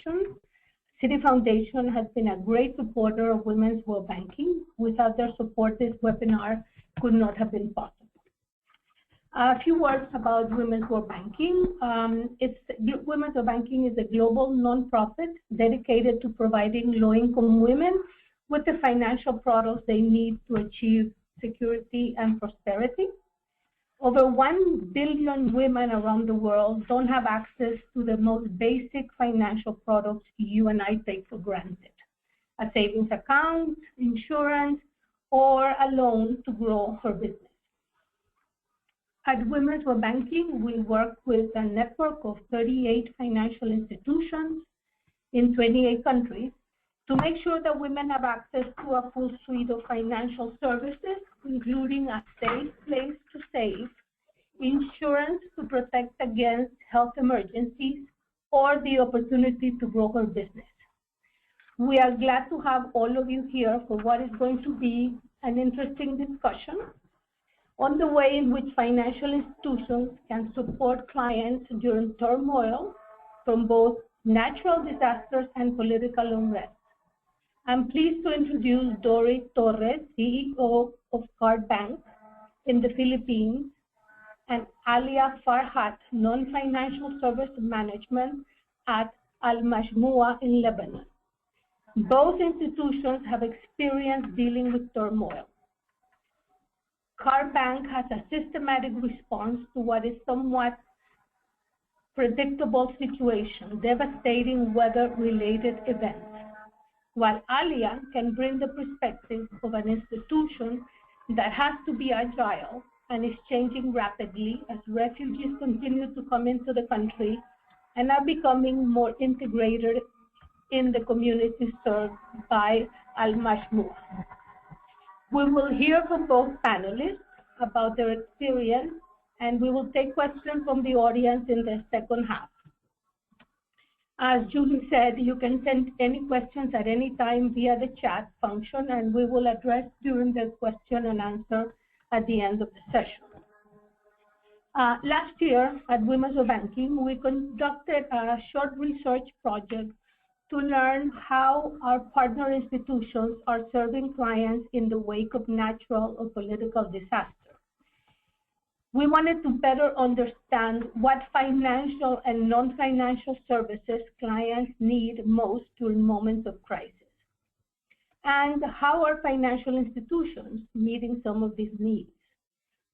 discussion. Citi Foundation has been a great supporter of women's world banking. Without their support, this webinar could not have been possible. A few words about Women's World Banking. Women's World Banking is a global nonprofit dedicated to providing low-income women with the financial products they need to achieve security and prosperity. Over 1 billion women around the world don't have access to the most basic financial products you and I take for granted: a savings account, insurance, or a loan to grow her business. At Women's World Banking, we work with a network of 38 financial institutions in 28 countries to make sure that women have access to a full suite of financial services, including a safe place to save, insurance to protect against health emergencies, or the opportunity to grow her business. We are glad to have all of you here for what is going to be an interesting discussion on the way in which financial institutions can support clients during turmoil from both natural disasters and political unrest. I'm pleased to introduce Dorie Torres, CEO of Card Bank in the Philippines, and Alia Farhat, non-financial service management at Majmoua in Lebanon. Both institutions have experience dealing with turmoil. Card Bank has a systematic response to what is somewhat predictable situation, devastating weather-related events, while Alia can bring the perspective of an institution that has to be agile and is changing rapidly as refugees continue to come into the country and are becoming more integrated in the community served by Majmoua. We will hear from both panelists about their experience, and we will take questions from the audience in the second half. As Julie said, you can send any questions at any time via the chat function, and we will address during the question and answer at the end of the session. Last year at Women's World Banking, we conducted a short research project to learn how our partner institutions are serving clients in the wake of natural or political disaster. We wanted to better understand what financial and non-financial services clients need most during moments of crisis, and how are financial institutions meeting some of these needs.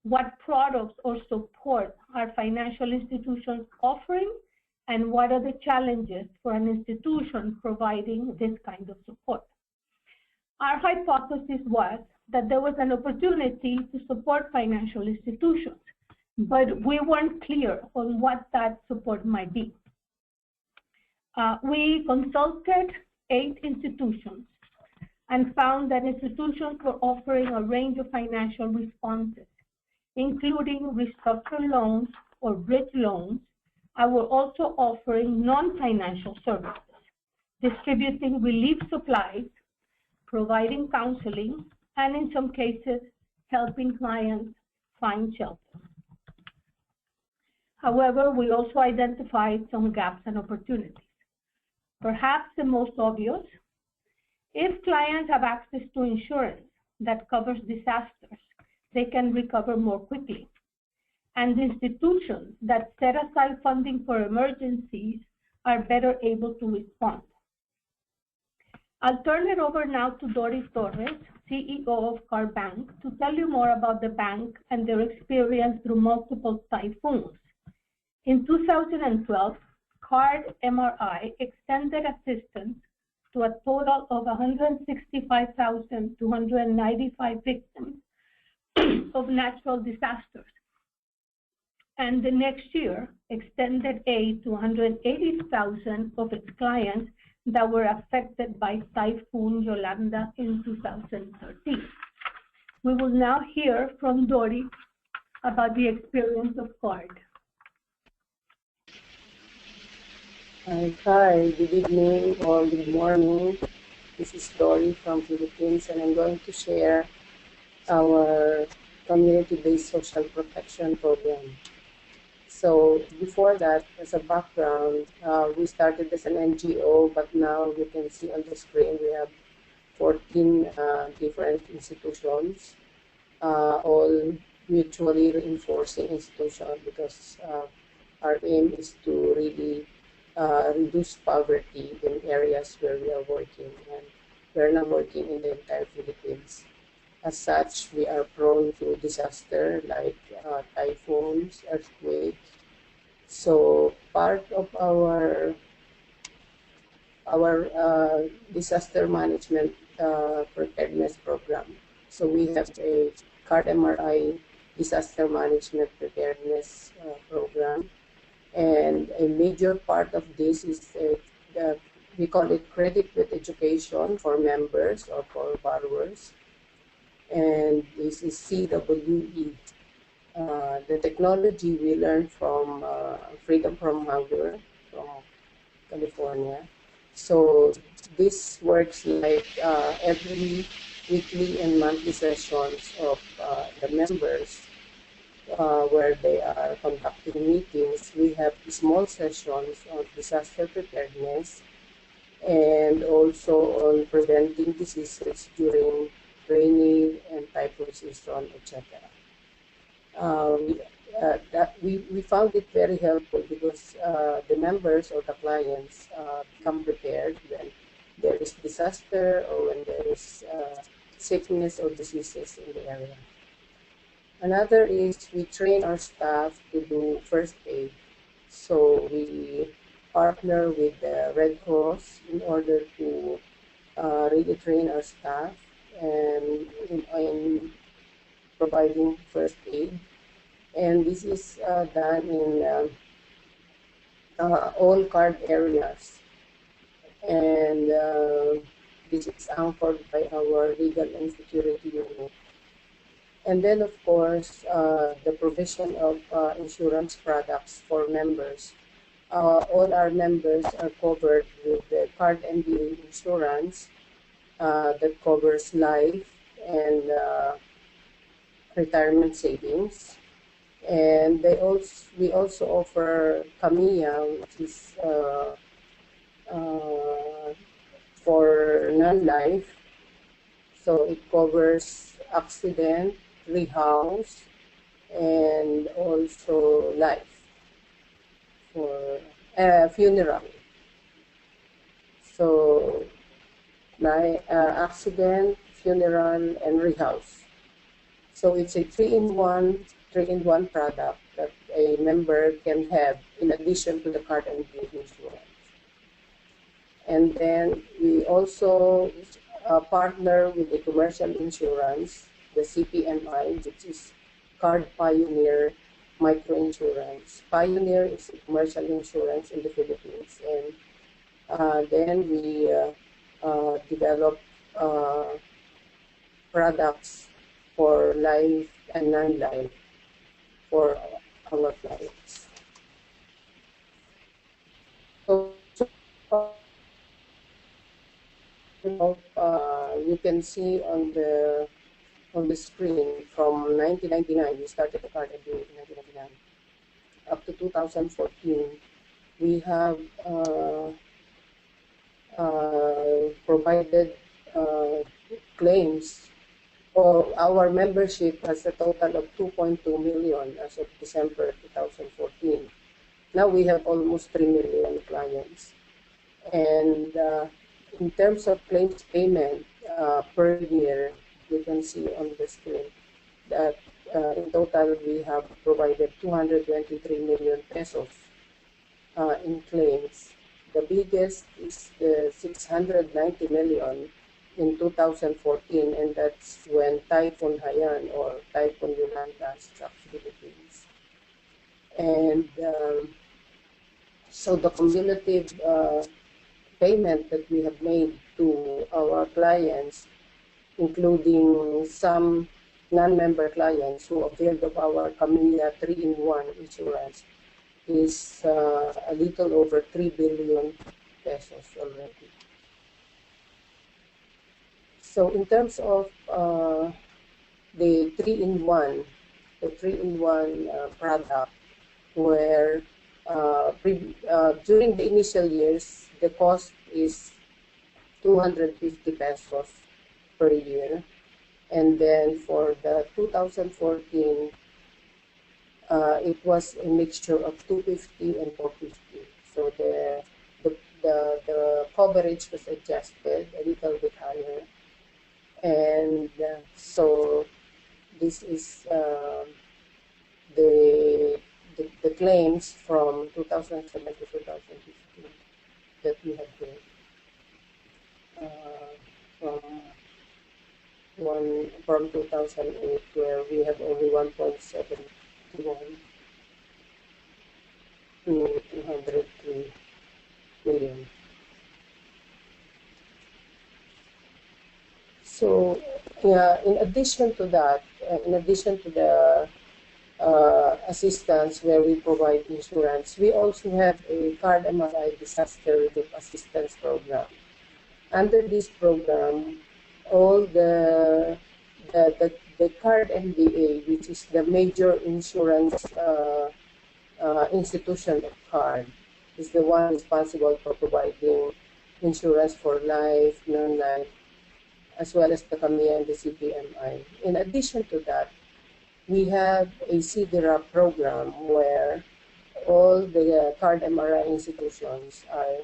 What products or support are financial institutions offering, and what are the challenges for an institution providing this kind of support? Our hypothesis was that there was an opportunity to support financial institutions, but we weren't clear on what that support might be. We consulted 8 institutions and found that institutions were offering a range of financial responses, including restructured loans or bridge loans, and were also offering non-financial services, distributing relief supplies, providing counseling, and in some cases, helping clients find shelter. However, we also identified some gaps and opportunities. Perhaps the most obvious, if clients have access to insurance that covers disasters, they can recover more quickly. And institutions that set aside funding for emergencies are better able to respond. I'll turn it over now to Dorie Torres, CEO of Card Bank, to tell you more about the bank and their experience through multiple typhoons. In 2012, Card MRI extended assistance to a total of 165,295 victims of natural disasters, and the next year extended aid to 180,000 of its clients that were affected by Typhoon Yolanda in 2013. We will now hear from Dorie about the experience of Card. Hi, good evening or good morning. This is Dorie from Philippines, and I'm going to share our community-based social protection program. So before that, as a background, we started as an NGO, but now you can see on the screen we have 14 different institutions, all mutually reinforcing institutions, because our aim is to really reduce poverty in areas where we are working, and we're now working in the entire Philippines. As such, we are prone to disaster like typhoons, earthquakes. So part of our disaster management preparedness program. So we have a CARD MRI disaster management preparedness program, and a major part of this is we call it credit with education for members or for borrowers, and this is CWE. The technology we learned from Freedom from Hunger from California. So this works like every weekly and monthly sessions of the members where they are conducting meetings. We have small sessions on disaster preparedness and also on preventing diseases during rainy and typhoon season, etc. We found it very helpful because the members or the clients become prepared when there is disaster or when there is sickness or diseases in the area. Another is we train our staff to do first aid. So we partner with the Red Cross in order to really train our staff and in providing first aid. And this is done in all card areas. And this is anchored by our legal and security unit. And then, of course, the provision of insurance products for members. All our members are covered with the card MBA insurance that covers life and retirement savings. And we also offer CAMIA, which is for non-life. So it covers accident, rehouse, and also life for funeral. So accident, funeral, and rehouse. So it's a three-in-one product that a member can have in addition to the card and gate insurance. And then we also partner with the commercial insurance, the CPMI, which is Card Pioneer Microinsurance. Pioneer is a commercial insurance in the Philippines, and then we develop products for life and non-life for our clients. So you can see on the screen from 1999, we started the card in 1999, up to 2014, we have provided claims. Our membership has a total of 2.2 million as of December 2014. Now we have almost 3 million clients. And in terms of claims payment per year, you can see on the screen that in total we have provided 223 million pesos in claims. The biggest is the 690 million in 2014, and that's when Typhoon Haiyan or Typhoon Yolanda struck Philippines. And so the cumulative payment that we have made to our clients, including some non-member clients who availed of our CAMIA 3-in-1 insurance, is a little over 3 billion pesos already. So in terms of the 3-in-1 product, where during the initial years, the cost is 250 pesos per year. And then for the 2014, it was a mixture of 250 and 450. So the coverage was adjusted a little bit higher. And so this is the claims from 2007 to 2015 that we have been from 2008, where we have only 1.71 to 203 million. So, in addition to that, in addition to the assistance where we provide insurance, we also have a card MRI disaster relief assistance program. Under this program, all the card MDA, which is the major insurance institution of card, is the one responsible for providing insurance for life, non-life, as well as the CAMIA and the CPMI. In addition to that, we have a CDRAP program where all the card MRI institutions are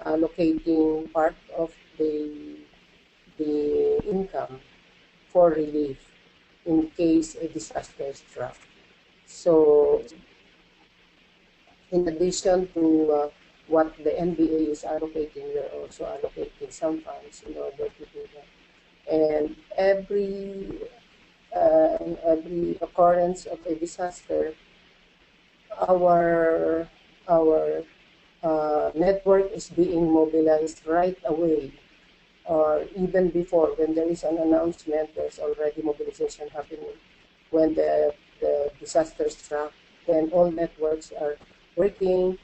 allocating part of the income for relief in case a disaster struck. So, in addition to what the NBA is allocating, we're also allocating some funds in order to do that. And every occurrence of a disaster, our network is being mobilized right away, or even before. When there is an announcement, there's already mobilization happening. When the disaster struck, then all networks are working,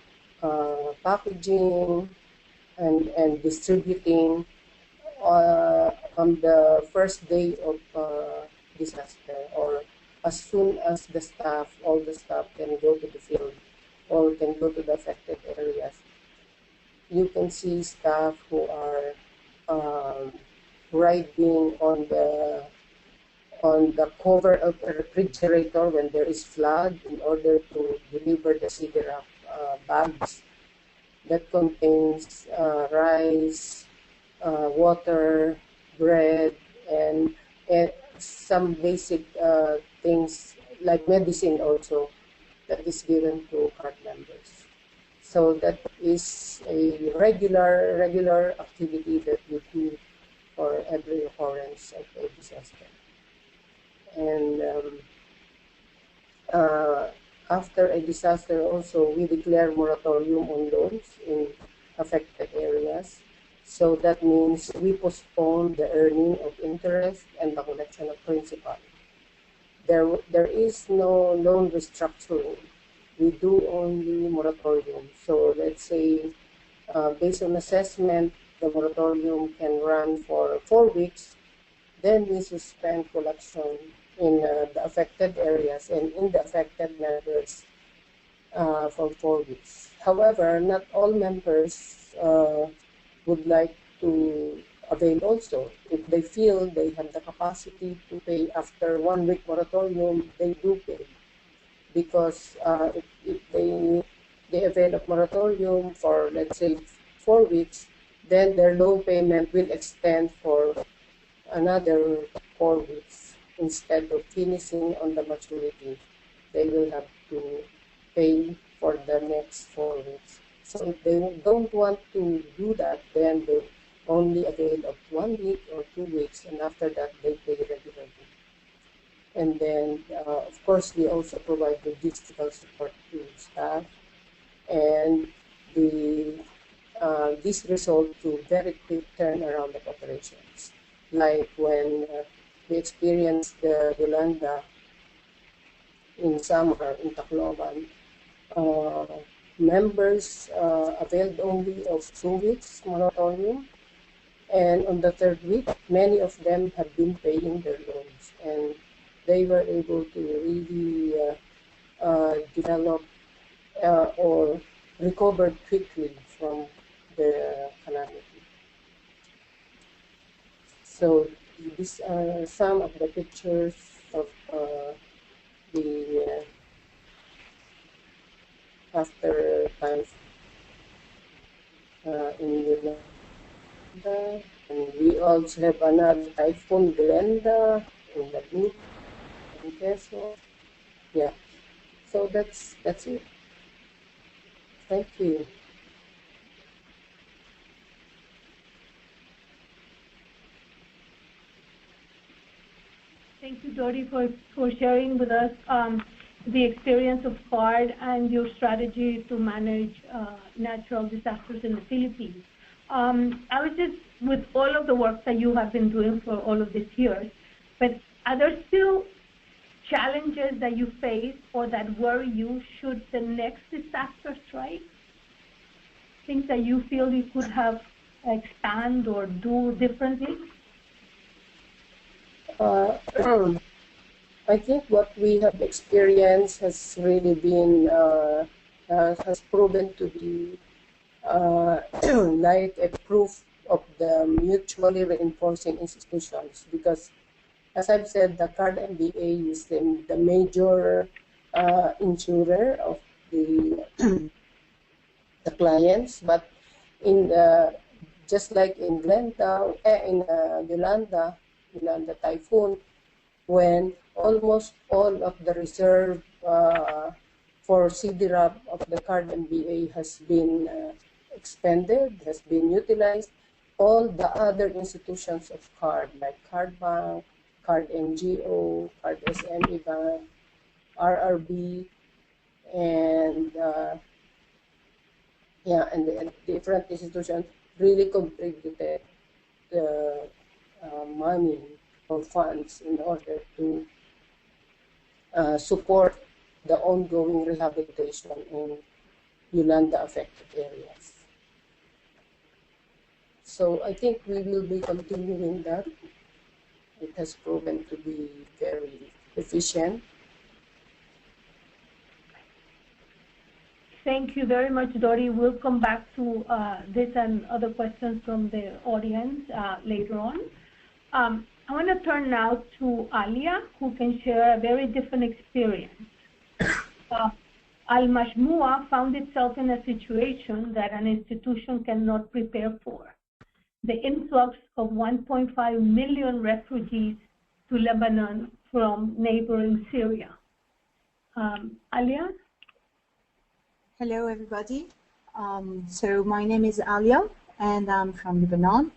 packaging, and distributing on the first day of disaster, or as soon as all the staff can go to the field or can go to the affected areas. You can see staff who are riding on the cover of a refrigerator when there is flood in order to deliver the CDRAP bags that contains rice, water, bread, and some basic things like medicine also that is given to card members. So that is a regular activity that we do for every occurrence of a disaster. And after a disaster also, we declare moratorium on loans in affected areas. So that means we postpone the earning of interest and the collection of principal. There is no loan restructuring. We do only moratorium. So let's say, based on assessment, the moratorium can run for 4 weeks. Then we suspend collection in the affected areas and in the affected members for 4 weeks. However, not all members would like to avail also. If they feel they have the capacity to pay after 1 week moratorium, they do pay. Because if they avail of moratorium for, let's say, 4 weeks, then their loan payment will extend for another 4 weeks. Instead of finishing on the maturity, they will have to pay for the next 4 weeks. So if they don't want to do that, then they only avail of 1 week or 2 weeks, and after that they pay regularly. And then, of course, we also provide logistical support to staff, and this results to very quick turnaround of operations. Like when we experienced the Yolanda in summer in Tacloban, members availed only of 2 weeks moratorium, and on the 3rd week, many of them have been paying their loans, and they were able to really develop or recovered quickly from the calamity. So these are some of the pictures of the after times in Yolanda, and we also have another Typhoon Yolanda in Lebanon and Quezon. Yeah, so that's it. Thank you. Thank you, Dorie, for sharing with us the experience of CARD and your strategy to manage natural disasters in the Philippines. I was just, with all of the work that you have been doing for all of these years, but are there still challenges that you face or that worry you should the next disaster strike? Things that you feel you could have expand or do differently? I think what we have experienced has really been, has proven to be like a proof of the mutually reinforcing institutions, because as I've said, the CARD MBA is the major insurer of the the clients, but in just like in Yolanda Typhoon, when almost all of the reserve for CDRAP of the CARD MBA has been expended, has been utilized, all the other institutions of CARD, like CARD Bank, CARD NGO, CARD SME Bank, RRB, and and the different institutions really contributed the money or funds in order to support the ongoing rehabilitation in Yolanda affected areas. So I think we will be continuing that. It has proven to be very efficient. Thank you very much, Dorie. We'll come back to this and other questions from the audience later on. I want to turn now to Alia, who can share a very different experience. Majmoua found itself in a situation that an institution cannot prepare for: the influx of 1.5 million refugees to Lebanon from neighboring Syria. Alia? Hello, everybody. So my name is Alia, and I'm from Lebanon.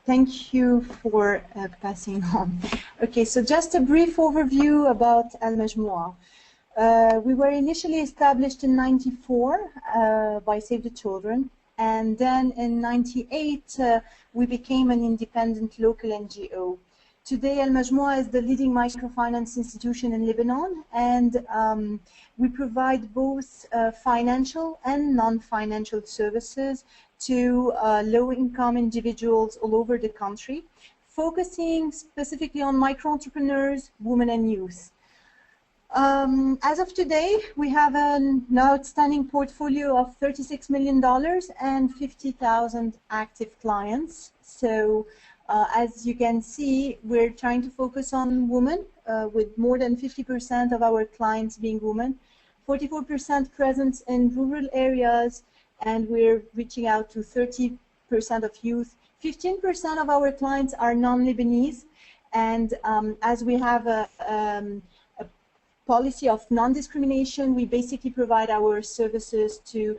Thank you for passing on. Okay, so just a brief overview about Majmoua. We were initially established in '94 by Save the Children, and then in '98 we became an independent local NGO. Today, Majmoua is the leading microfinance institution in Lebanon, and we provide both financial and non-financial services to low-income individuals all over the country, focusing specifically on micro-entrepreneurs, women and youth. As of today, we have an outstanding portfolio of $36 million and 50,000 active clients. So as you can see, we're trying to focus on women, with more than 50% of our clients being women, 44% presence in rural areas, and we're reaching out to 30% of youth. 15% of our clients are non-Lebanese, and as we have a policy of non-discrimination, we basically provide our services to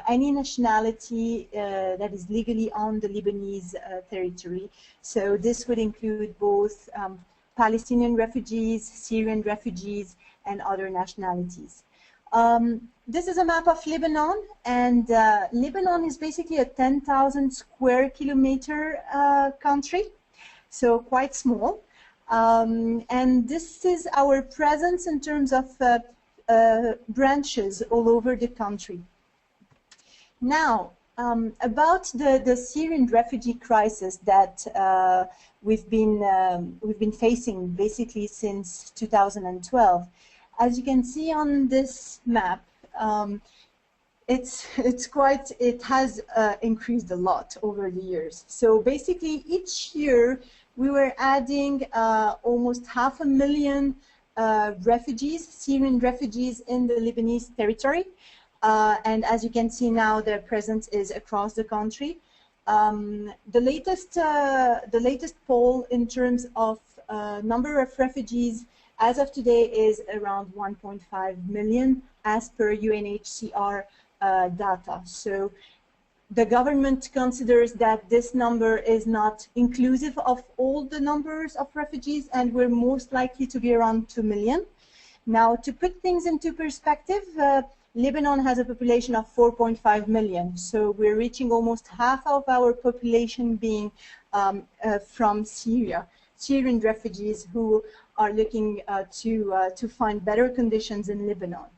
any nationality that is legally on the Lebanese territory. So this would include both Palestinian refugees, Syrian refugees, and other nationalities. This is a map of Lebanon, and Lebanon is basically a 10,000 square kilometer country, so quite small. And this is our presence in terms of branches all over the country. Now, about the Syrian refugee crisis that we've been facing basically since 2012. As you can see on this map, it has increased a lot over the years. So basically, each year we were adding almost 500,000 refugees, Syrian refugees in the Lebanese territory. And as you can see now, their presence is across the country. The latest poll in terms of number of refugees as of today is around 1.5 million as per UNHCR data. So the government considers that this number is not inclusive of all the numbers of refugees, and we're most likely to be around 2 million. Now, to put things into perspective, Lebanon has a population of 4.5 million, so we're reaching almost half of our population being from Syria, Syrian refugees who are looking to find better conditions in Lebanon.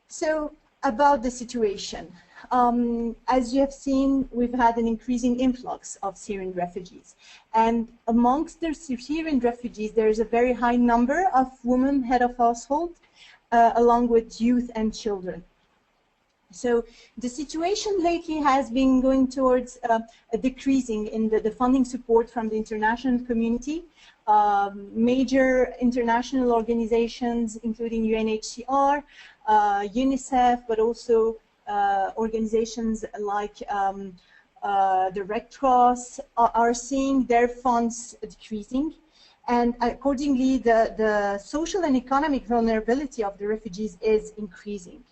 So, about the situation. As you have seen, we've had an increasing influx of Syrian refugees. And amongst the Syrian refugees, there is a very high number of women head of household, along with youth and children. So the situation lately has been going towards a decreasing in the funding support from the international community. Major international organizations, including UNHCR, UNICEF, but also organizations like the Red Cross are seeing their funds decreasing, and accordingly the social and economic vulnerability of the refugees is increasing.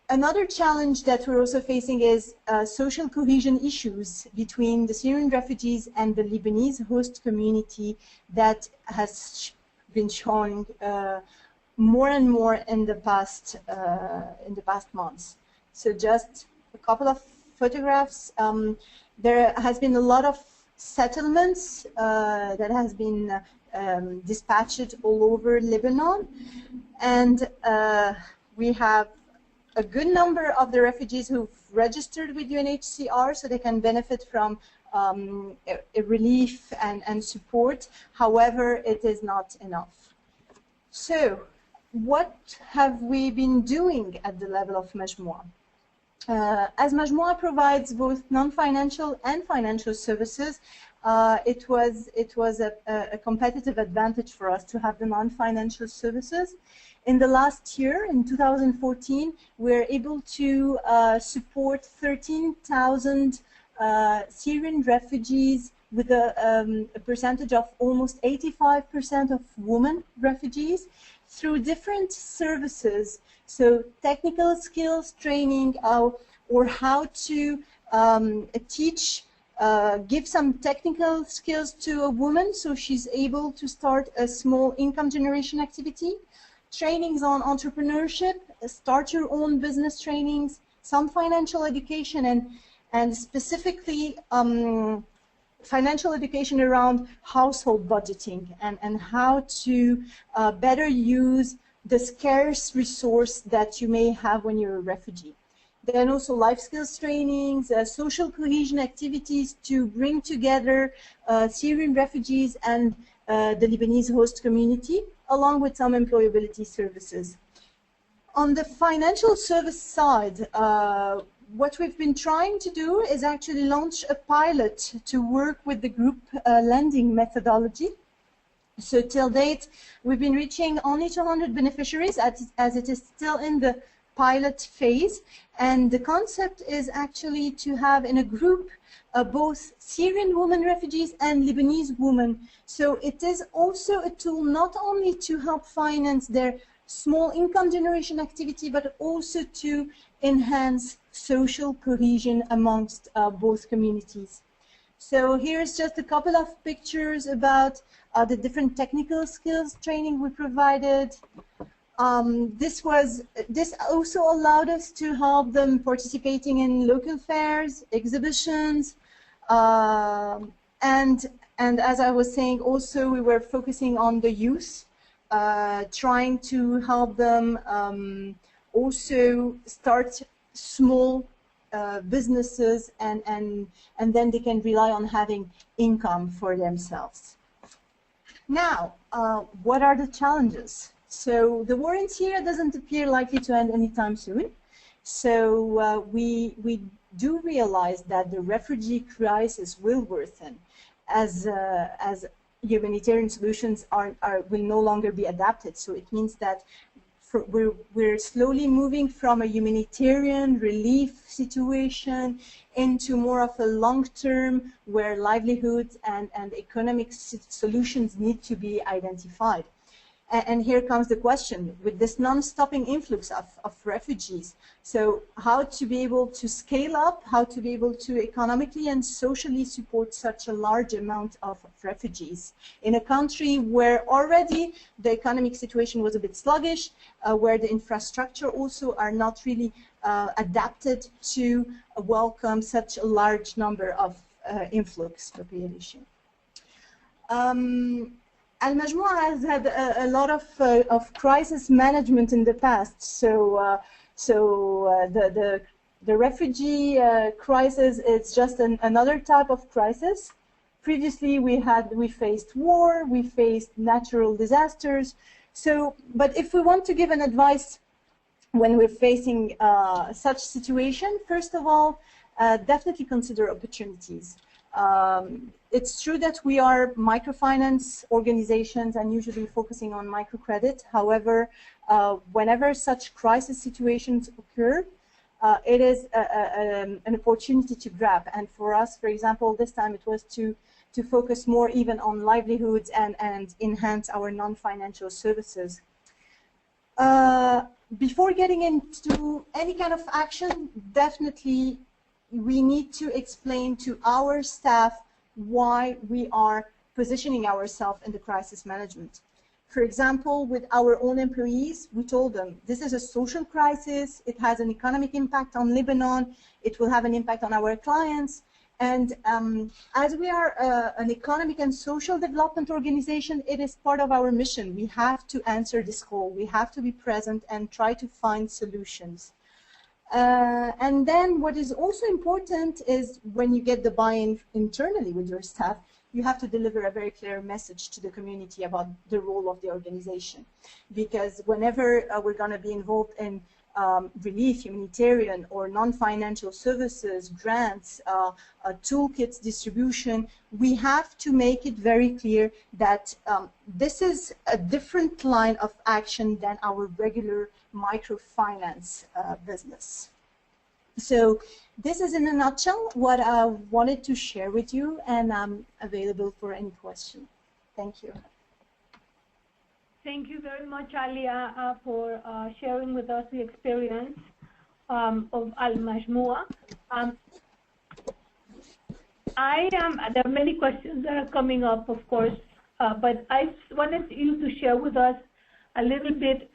Another challenge that we're also facing is social cohesion issues between the Syrian refugees and the Lebanese host community that has been showing more and more in the past months. So just a couple of photographs. There has been a lot of settlements that has been dispatched all over Lebanon, and we have a good number of the refugees who've registered with UNHCR so they can benefit from a relief and support. However, it is not enough. So, what have we been doing at the level of Majmoua? As Majmoua provides both non-financial and financial services, it was a competitive advantage for us to have the non-financial services. In the last year, in 2014, we were able to support 13,000 Syrian refugees with a percentage of almost 85% of women refugees through different services. So technical skills training, or how to give some technical skills to a woman so she's able to start a small income generation activity. Trainings on entrepreneurship, start your own business trainings, some financial education, and specifically financial education around household budgeting and how to better use the scarce resource that you may have when you're a refugee. Then also life skills trainings, social cohesion activities to bring together Syrian refugees and the Lebanese host community, along with some employability services. On the financial service side, what we've been trying to do is actually launch a pilot to work with the group lending methodology. So till date, we've been reaching only 200 beneficiaries as it is still in the pilot phase. And the concept is actually to have in a group both Syrian women refugees and Lebanese women. So it is also a tool not only to help finance their small income generation activity, but also to enhance social cohesion amongst both communities. So here's just a couple of pictures about the different technical skills training we provided. This also allowed us to help them participating in local fairs, exhibitions, and as I was saying, also we were focusing on the youth, trying to help them also start small businesses, and then they can rely on having income for themselves. Now, what are the challenges? So the war in Syria doesn't appear likely to end anytime soon. So we do realize that the refugee crisis will worsen as humanitarian solutions will no longer be adapted. So it means that we're slowly moving from a humanitarian relief situation into more of a long-term where livelihoods and economic solutions need to be identified. And here comes the question, with this non-stopping influx of refugees, so how to be able to scale up, how to be able to economically and socially support such a large amount of refugees in a country where already the economic situation was a bit sluggish, where the infrastructure also are not really adapted to welcome such a large number of influx population. Al-Majmoua has had a lot of crisis management in the past. So, the refugee crisis is just another type of crisis. Previously, we faced war, we faced natural disasters. So, but if we want to give an advice when we're facing such situation, first of all, definitely consider opportunities. It's true that we are microfinance organizations and usually focusing on microcredit. However, whenever such crisis situations occur, it is an opportunity to grab. And for us, for example, this time it was to focus more even on livelihoods and enhance our non-financial services. Before getting into any kind of action, definitely we need to explain to our staff why we are positioning ourselves in the crisis management. For example, with our own employees, we told them this is a social crisis, it has an economic impact on Lebanon, it will have an impact on our clients, and as we are an economic and social development organization, it is part of our mission. We have to answer this call, we have to be present and try to find solutions. And then what is also important is when you get the buy-in internally with your staff, you have to deliver a very clear message to the community about the role of the organization. Because whenever we're going to be involved in relief, humanitarian or non-financial services, grants, toolkits distribution, we have to make it very clear that this is a different line of action than our regular microfinance business. So this is in a nutshell what I wanted to share with you, and I'm available for any question. Thank you. Thank you very much, Alia, for sharing with us the experience of Al-Majmoua. There are many questions that are coming up, of course, but I wanted you to share with us a little bit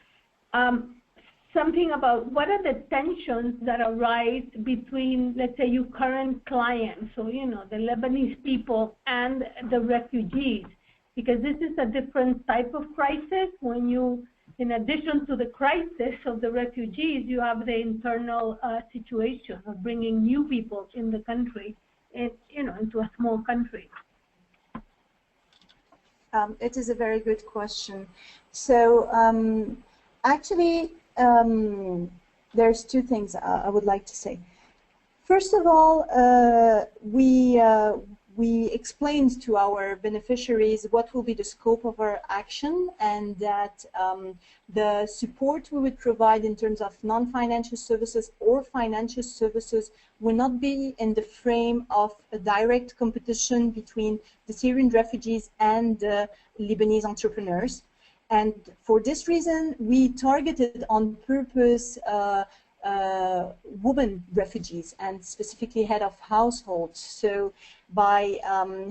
something about what are the tensions that arise between, let's say, your current clients, so, you know, the Lebanese people and the refugees, because this is a different type of crisis. When you, in addition to the crisis of the refugees, you have the internal situation of bringing new people in the country, you know, into a small country. It is a very good question. So actually, there's two things I would like to say. First of all, we explained to our beneficiaries what will be the scope of our action, and that the support we would provide in terms of non-financial services or financial services will not be in the frame of a direct competition between the Syrian refugees and the Lebanese entrepreneurs. And for this reason, we targeted on purpose women refugees, and specifically head of households. So by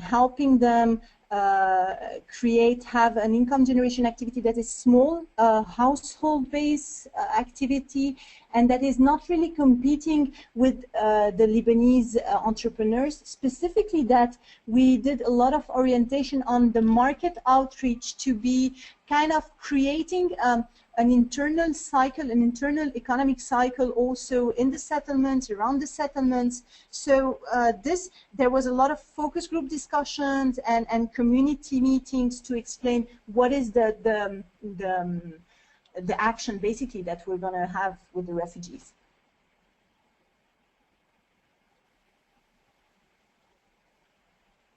helping them have an income generation activity that is small, household-based activity, and that is not really competing with the Lebanese entrepreneurs. Specifically, that we did a lot of orientation on the market outreach to be kind of creating an internal cycle, an internal economic cycle also in the settlements, around the settlements. So there was a lot of focus group discussions and community meetings to explain what is the action basically that we're going to have with the refugees.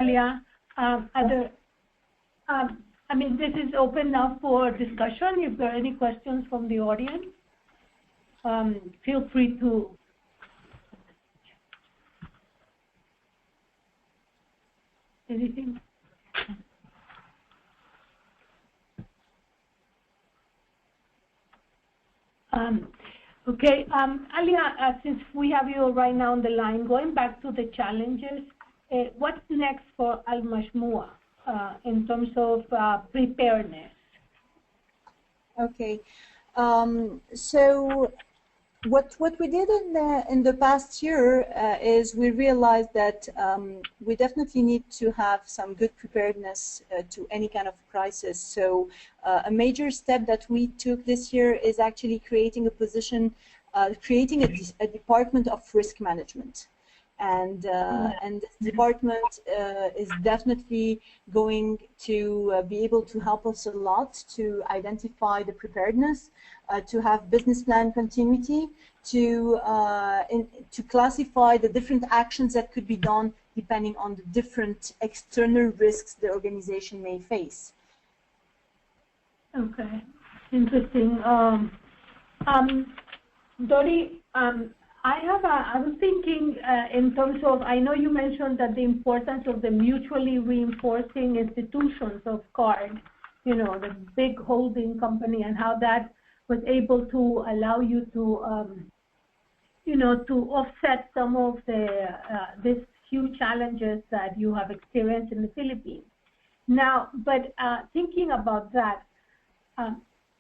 Alia, I mean, this is open now for discussion. If there are any questions from the audience, feel free to. Anything? Okay, Alia, since we have you right now on the line, going back to the challenges, what's next for Majmoua in terms of preparedness? Okay, so what we did in the past year is we realized that we definitely need to have some good preparedness to any kind of crisis. So a major step that we took this year is actually creating a position, creating a department of risk management. And this department is definitely going to be able to help us a lot to identify the preparedness, to have business plan continuity, to classify the different actions that could be done depending on the different external risks the organization may face. Okay, interesting. Dorie, I was thinking in terms of, I know you mentioned that the importance of the mutually reinforcing institutions of CARD, you know, the big holding company, and how that was able to allow you to, you know, to offset some of these huge challenges that you have experienced in the Philippines. Now, but thinking about that,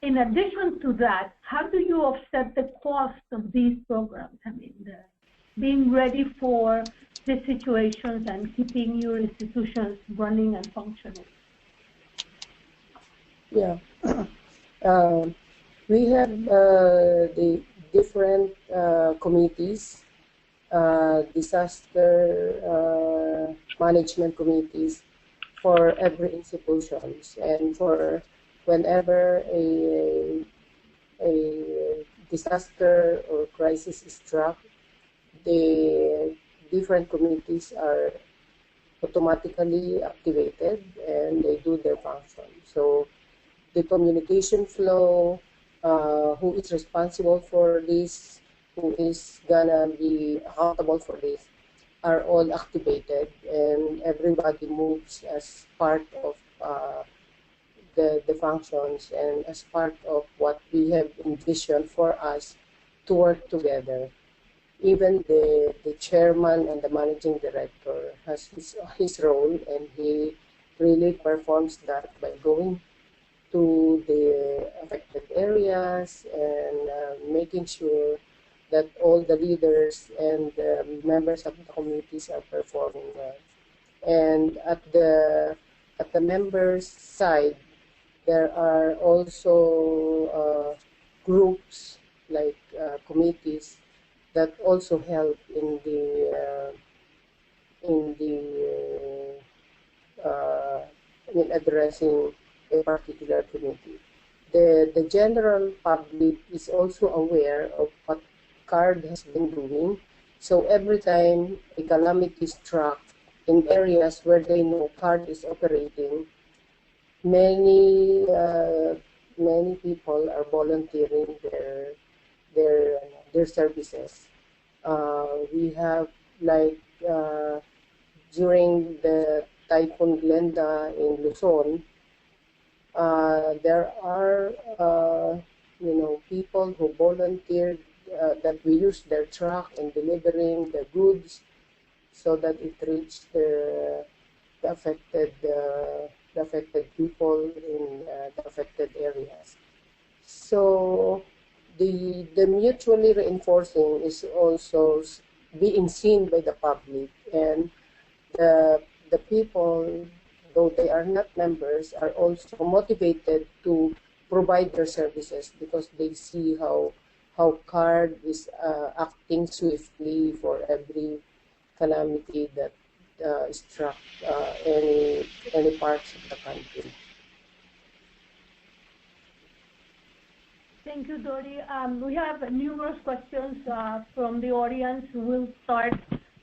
in addition to that, how do you offset the cost of these programs? I mean, being ready for the situations and keeping your institutions running and functioning. Yeah. We have the different committees, disaster management committees for every institution, and for whenever a disaster or crisis is struck, the different committees are automatically activated and they do their function. So the communication flow, who is responsible for this, who is gonna be accountable for this, are all activated, and everybody moves as part of the functions and as part of what we have envisioned for us to work together. Even the chairman and the managing director has his role, and he really performs that by going to the affected areas and making sure that all the leaders and members of the communities are performing well. And at the members' side, there are also groups like committees that also help in addressing a particular committee. The general public is also aware of what CARD has been doing. So every time a calamity is struck in areas where they know CARD is operating, many people are volunteering their services. We have, like, during the Typhoon Yolanda in Luzon, there are people who volunteered that we use their truck in delivering the goods so that it reached the affected people in the affected areas. So the mutually reinforcing is also being seen by the public, and the people though they are not members, are also motivated to provide their services because they see how CARD is acting swiftly for every calamity that struck any parts of the country. Thank you, Dorie. We have numerous questions from the audience. We'll start.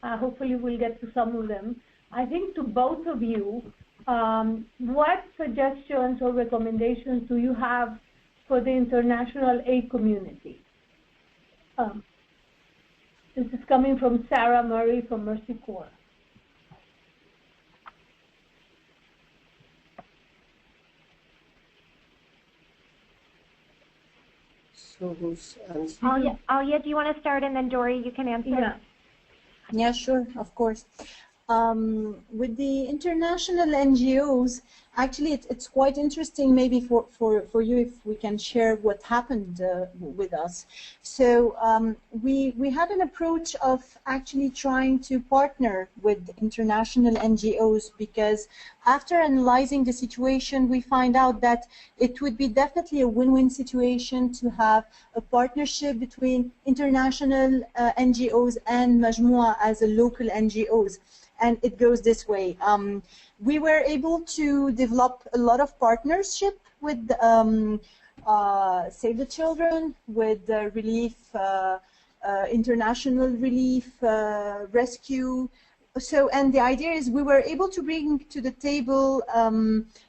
Hopefully, we'll get to some of them. I think to both of you, what suggestions or recommendations do you have for the international aid community? This is coming from Sarah Murray from Mercy Corps. So who's answering? Alia, do you want to start, and then Dorie, you can answer? Yeah, sure, of course. With the international NGOs, actually it's quite interesting maybe for you if we can share what happened with us. So we had an approach of actually trying to partner with international NGOs because after analyzing the situation, we find out that it would be definitely a win-win situation to have a partnership between international NGOs and Majmoua as a local NGOs. And it goes this way. We were able to develop a lot of partnership with Save the Children, with relief, international relief, rescue. So, and the idea is we were able to bring to the table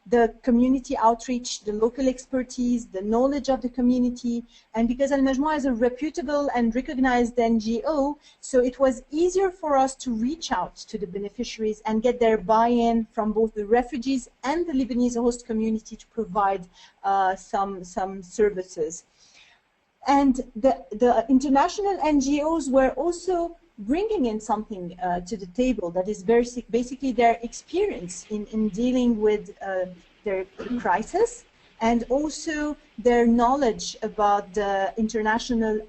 the community outreach, the local expertise, the knowledge of the community, and because Al-Majmoua is a reputable and recognized NGO, so it was easier for us to reach out to the beneficiaries and get their buy-in from both the refugees and the Lebanese host community to provide some services. And the international NGOs were also bringing in something to the table that is very basically their experience in dealing with their crisis, and also their knowledge about the international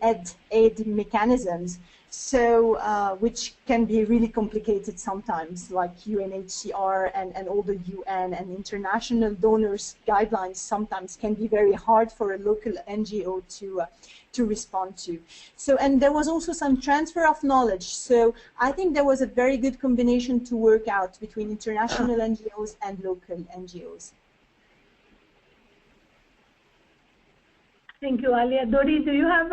aid mechanisms, so which can be really complicated sometimes, like UNHCR and all the UN and international donors guidelines sometimes can be very hard for a local NGO to respond to. So, and there was also some transfer of knowledge. So I think there was a very good combination to work out between international NGOs and local NGOs. Thank you, Alia. Dorie, do you have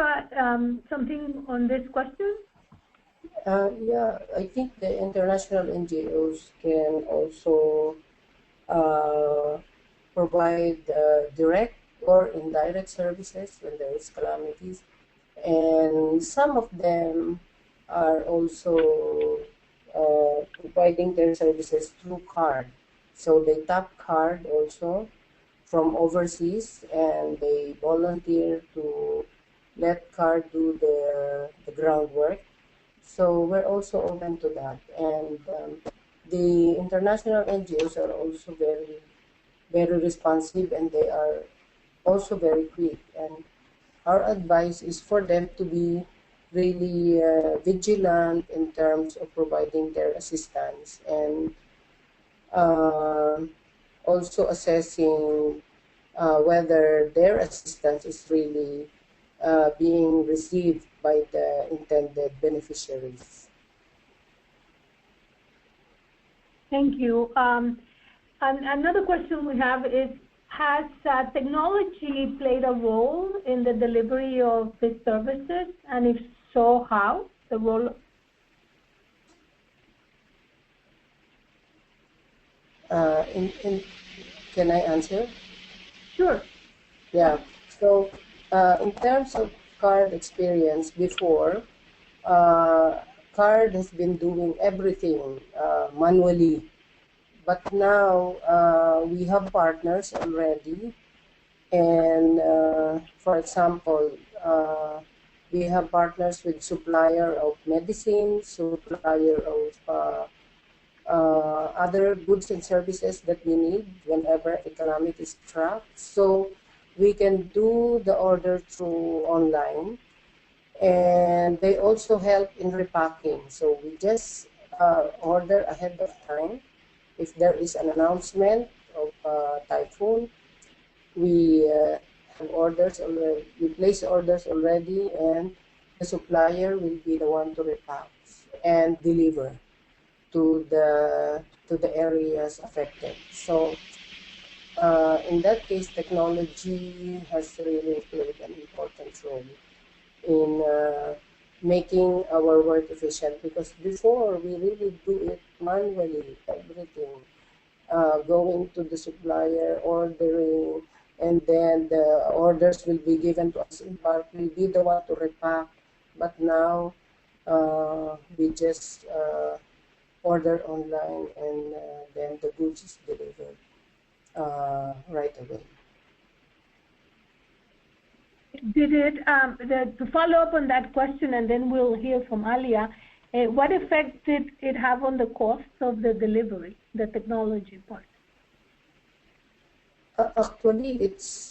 something on this question? Yeah, I think the international NGOs can also provide direct or indirect services when there is calamities, and some of them are also providing their services through CARD. So they tap CARD also from overseas, and they volunteer to let CARD do the groundwork. So we're also open to that, and the international NGOs are also very, very responsive, and they are also very quick, and our advice is for them to be really vigilant in terms of providing their assistance, and also assessing whether their assistance is really being received by the intended beneficiaries. Thank you. And another question we have is, has technology played a role in the delivery of these services? And if so, how? The role? Can I answer? Sure. Yeah. So in terms of CARD experience before, CARD has been doing everything manually. But now we have partners already, and for example, we have partners with supplier of medicine, supplier of other goods and services that we need whenever a calamity is struck. So we can do the order through online, and they also help in repacking. So we just order ahead of time, if there is an announcement of typhoon, we have orders already, we place orders already, and the supplier will be the one to repack and deliver to the areas affected. So in that case, technology has really played an important role in making our work efficient, because before we really do it manually, everything, going to the supplier, ordering, and then the orders will be given to us in bulk. We'll be the one to repack. But now we just order online, and then the goods is delivered right away. Did it, to follow up on that question, and then we'll hear from Alia, what effect did it have on the cost of the delivery, the technology part? Actually, it's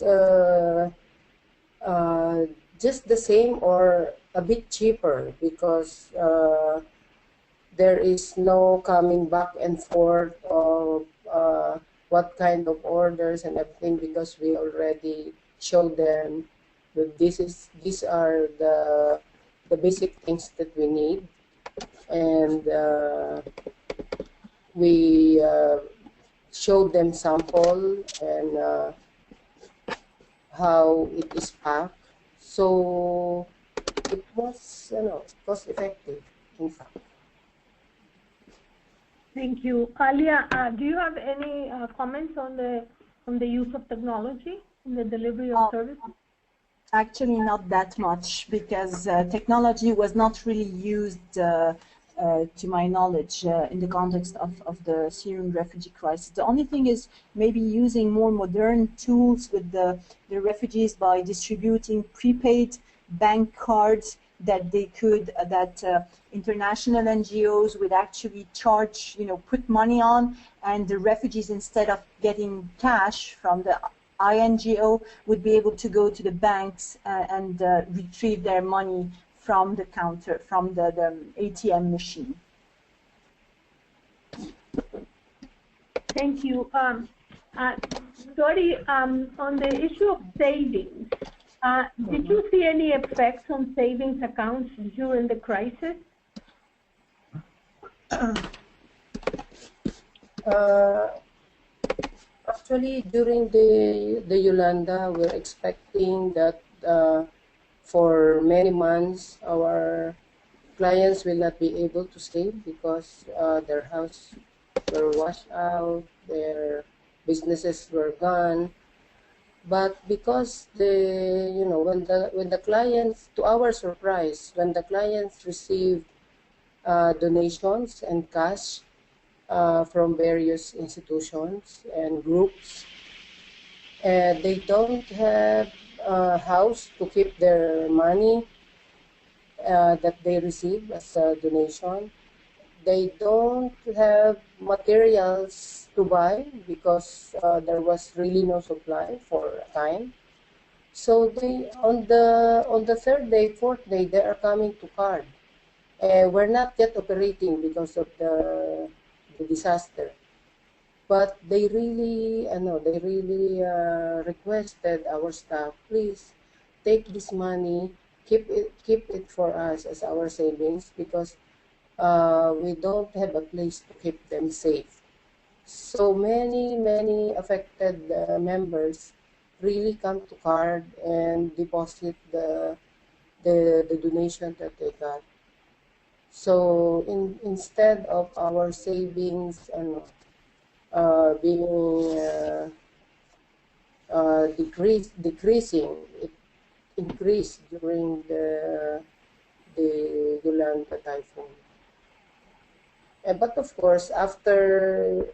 just the same or a bit cheaper, because there is no coming back and forth of what kind of orders and everything, because we already showed them that these are the basic things that we need, and we showed them sample and how it is packed. So it was, cost effective, in fact. Thank you. Alia, do you have any comments on the use of technology in the delivery of services? Actually, not that much, because technology was not really used, to my knowledge, in the context of the Syrian refugee crisis. The only thing is maybe using more modern tools with the refugees by distributing prepaid bank cards that they could, international NGOs would actually charge, put money on, and the refugees, instead of getting cash from the INGO, would be able to go to the banks and retrieve their money from the counter, from the ATM machine. Thank you. Dorie, on the issue of savings, did you see any effects on savings accounts during the crisis? Actually, during the Yolanda, we're expecting that for many months our clients will not be able to save, because their house were washed out, their businesses were gone. But because when the clients, to our surprise, when the clients received donations and cash from various institutions and groups, they don't have a house to keep their money that they receive as a donation. They don't have materials to buy, because there was really no supply for a time. So they, on the third day, fourth day, they are coming to card. We're not yet operating because of the disaster, but they really requested our staff, please take this money, keep it for us as our savings, because we don't have a place to keep them safe. So many affected members really come to card and deposit the donation that they got. So instead of our savings being decreasing, it increased during the Yolanda typhoon. But of course, after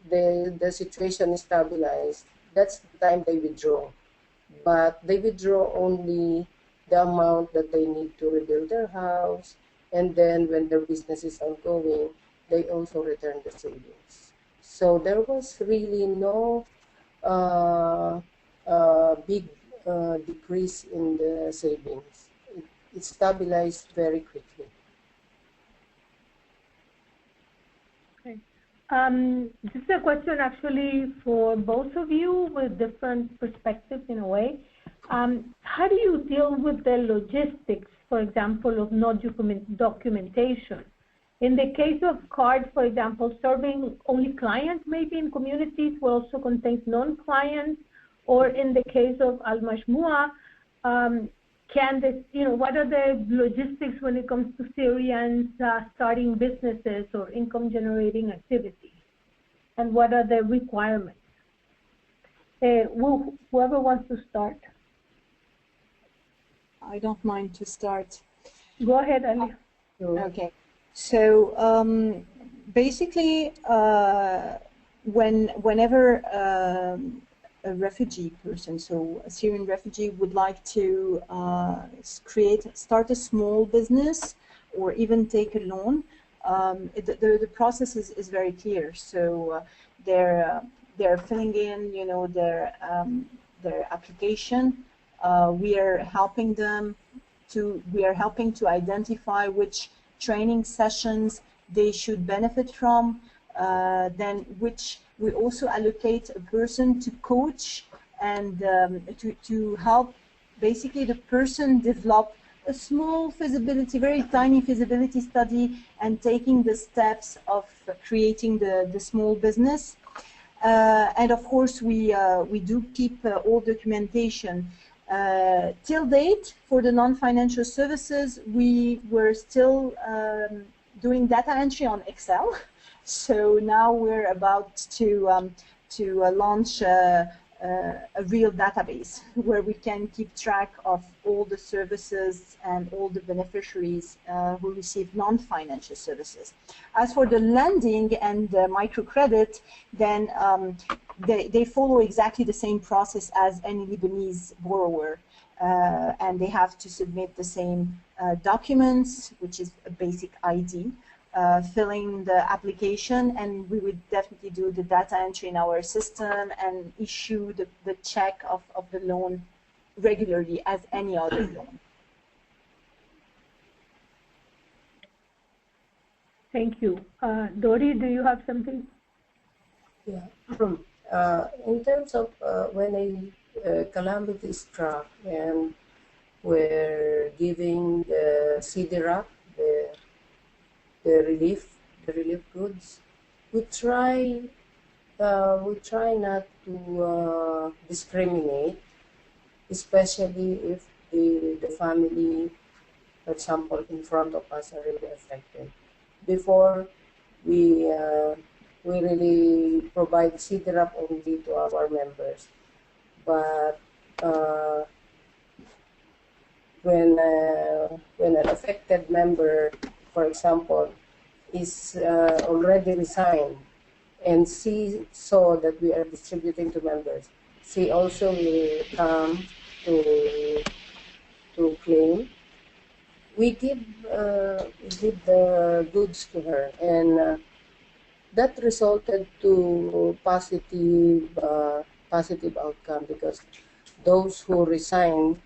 the situation is stabilized, that's the time they withdraw. But they withdraw only the amount that they need to rebuild their house, and then when their business is ongoing, they also return the savings. So there was really no big decrease in the savings. It stabilized very quickly. Okay. This is a question actually for both of you with different perspectives in a way. How do you deal with the logistics, for example, of no documentation? In the case of cards, for example, serving only clients maybe in communities will also contain non-clients, or in the case of Al-Majmoua, what are the logistics when it comes to Syrians starting businesses or income-generating activities? And what are the requirements? Whoever wants to start. I don't mind to start. Go ahead, Alia. Okay. So basically, whenever a refugee person, so a Syrian refugee, would like to start a small business or even take a loan, the process is very clear. So they're filling in, their application. We are helping to identify which training sessions they should benefit from, then which we also allocate a person to coach and to help basically the person develop a small feasibility, very tiny feasibility study and taking the steps of creating the small business. And of course we do keep all documentation. Till date, for the non-financial services, we were still doing data entry on Excel. So now we're about to launch a real database where we can keep track of all the services and all the beneficiaries who receive non-financial services. As for the lending and the microcredit, then they follow exactly the same process as any Lebanese borrower, and they have to submit the same documents, which is a basic ID, filling the application, and we would definitely do the data entry in our system and issue the check of the loan regularly as any other loan. Thank you. Dorie, do you have something? Yeah. In terms of when a calamity struck and we're giving the CDRAP, the relief goods, we try not to discriminate, especially if the family, for example, in front of us are really affected. Before we really provide CDRAP only to our members, but when an affected member, for example, is already resigned and saw that we are distributing to members, she also will come to claim. We give the goods to her, and that resulted to positive outcome, because those who resign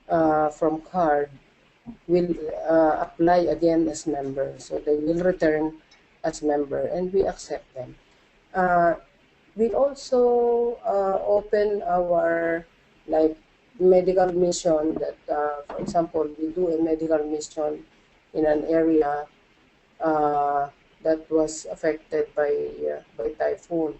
from card will apply again as members, so they will return as member, and we accept them. We also open our medical mission that, for example, we do a medical mission in an area that was affected by typhoon.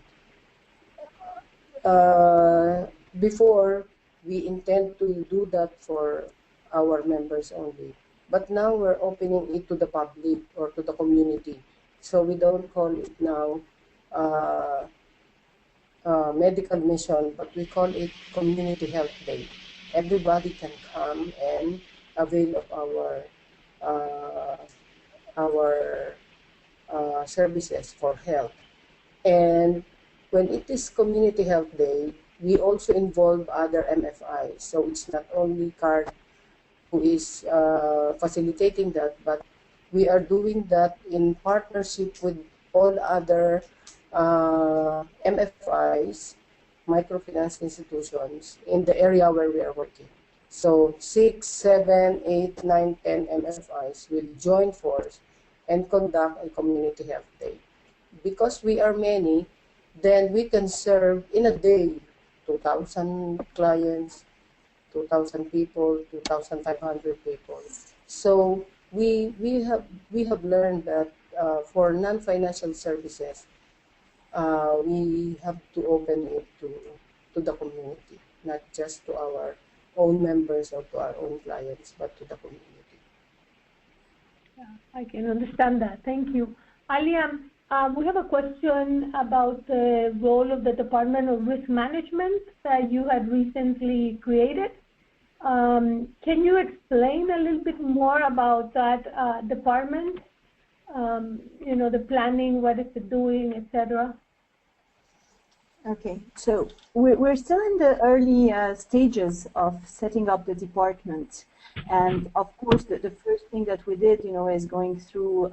Before, we intend to do that for our members only, but now we're opening it to the public or to the community, so we don't call it now medical mission, but we call it community health day. Everybody can come and avail of our services for health. And when it is community health day, we also involve other MFIs, so it's not only CARD who is facilitating that, but we are doing that in partnership with all other MFIs, microfinance institutions, in the area where we are working. So 6, 7, 8, 9, 10 MFIs will join force and conduct a community health day. because we are many, then we can serve in a day 2,000 clients, 2,000 people, 2,500 people. So we have learned that for non-financial services, we have to open it to the community, not just to our own members or to our own clients, but to the community. Yeah, I can understand that. Thank you. Alia, we have a question about the role of the Department of Risk Management that you had recently created. Can you explain a little bit more about that department? You know, the planning, what is it doing, etc. Okay, so we're still in the early stages of setting up the department. And of course, the first thing that we did, you know, is going through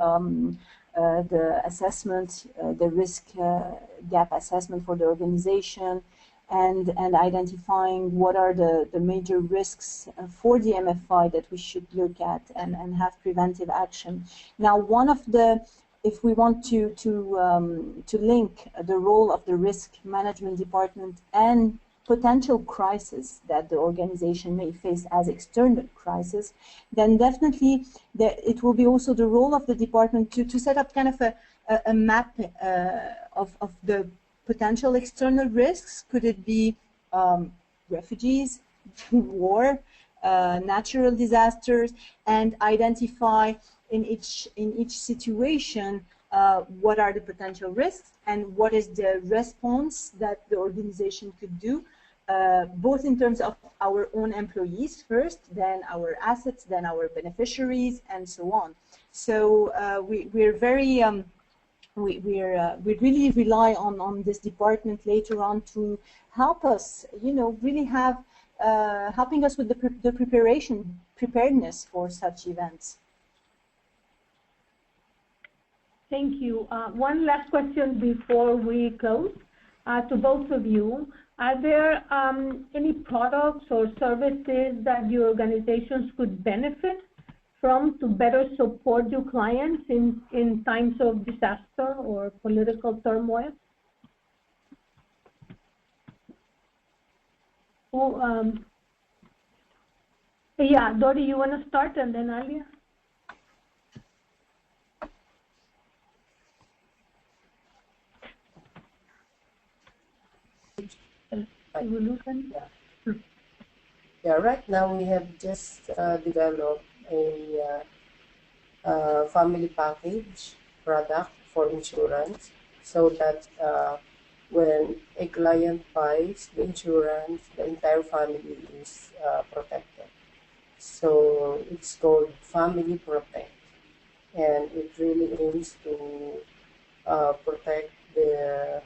the assessment, the risk gap assessment for the organization, and identifying what are the major risks for the MFI that we should look at and have preventive action. Now, one of the, if we want to link the role of the risk management department and potential crisis that the organization may face as external crisis, then definitely it will be also the role of the department to set up kind of a map of the potential external risks. Could it be refugees, war, natural disasters, and identify in each situation what are the potential risks and what is the response that the organization could do, both in terms of our own employees first, then our assets, then our beneficiaries, and so on. So we're very we really rely on this department later on to help us, you know, really have helping us with the preparedness for such events. Thank you. One last question before we close. To both of you, are there any products or services that your organizations could benefit from to better support your clients in times of disaster or political turmoil? Yeah, Dorie, you want to start, and then Alia? Yeah, right now we have just developed a family package product for insurance, so that when a client buys the insurance, the entire family is protected. So it's called Family Protect, and it really aims to protect the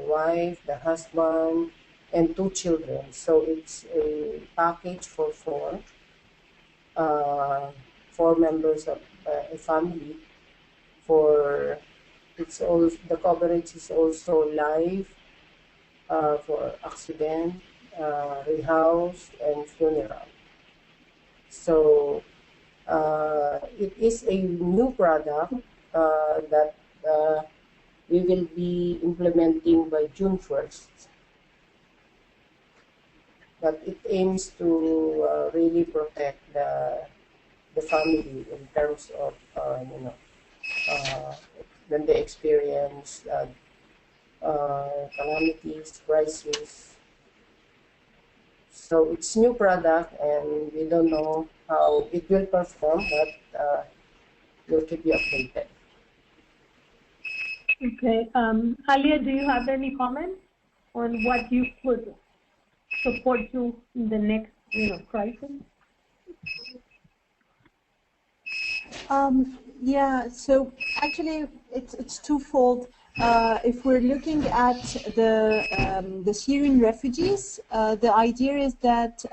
wife, the husband, and 2 children. So it's a package for 4 members of a family. For it's also, the coverage is also life, for accident, rehouse, and funeral. So it is a new product that we will be implementing by June 1st. But it aims to really protect the family in terms of when they experience calamities, crises. So it's new product, and we don't know how it will perform, but we'll keep you updated. Okay, Alia, do you have any comments on what you could support you in the next, crisis? Yeah, so actually it's twofold. If we're looking at the Syrian refugees, the idea is that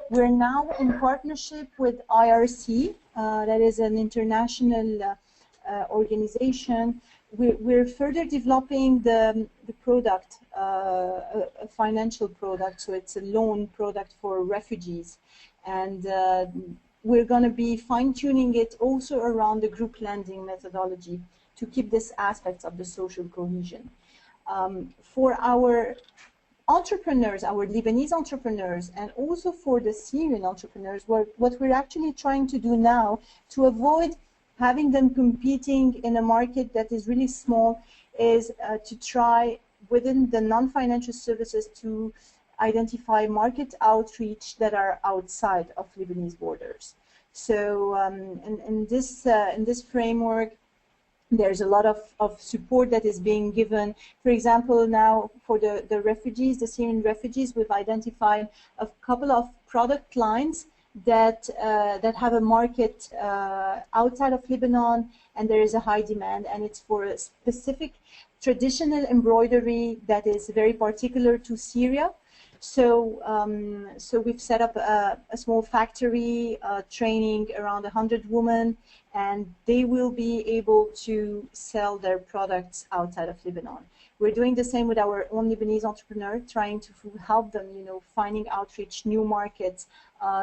we're now in partnership with IRC, that is an international organization. We're further developing the product, a financial product, so it's a loan product for refugees. And we're going to be fine-tuning it also around the group lending methodology to keep this aspect of the social cohesion. For our entrepreneurs, our Lebanese entrepreneurs, and also for the Syrian entrepreneurs, what we're actually trying to do now to avoid having them competing in a market that is really small is to try within the non-financial services to identify market outreach that are outside of Lebanese borders. So in this framework, there's a lot of support that is being given. For example, now for the refugees, the Syrian refugees, we've identified a couple of product lines that have a market outside of Lebanon, and there is a high demand, and it's for a specific traditional embroidery that is very particular to Syria. So, so we've set up a small factory training around 100 women, and they will be able to sell their products outside of Lebanon. We're doing the same with our own Lebanese entrepreneur, trying to help them, finding outreach, new markets,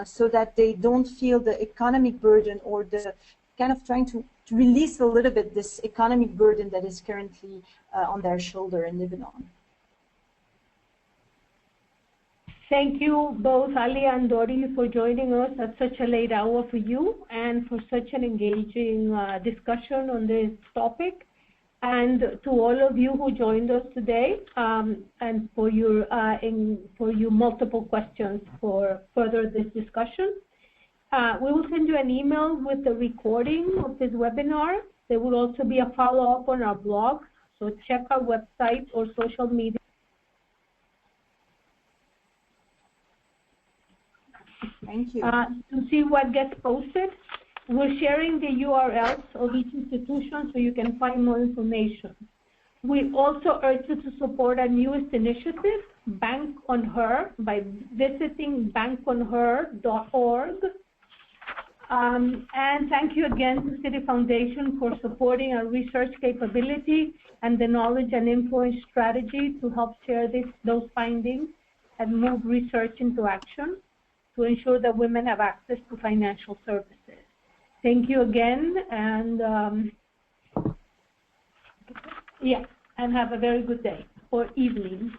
so that they don't feel the economic burden or the kind of trying to release a little bit this economic burden that is currently on their shoulder in Lebanon. Thank you both, Alia and Dorie, for joining us at such a late hour for you and for such an engaging discussion on this topic. And to all of you who joined us today, and for your multiple questions for further this discussion. We will send you an email with the recording of this webinar. There will also be a follow-up on our blog, so check our website or social media. Thank you. To see what gets posted. We're sharing the URLs of each institution so you can find more information. We also urge you to support our newest initiative, Bank on Her, by visiting bankonher.org. And thank you again to Citi Foundation for supporting our research capability and the knowledge and influence strategy to help share those findings and move research into action to ensure that women have access to financial services. Thank you again, and and have a very good day or evening.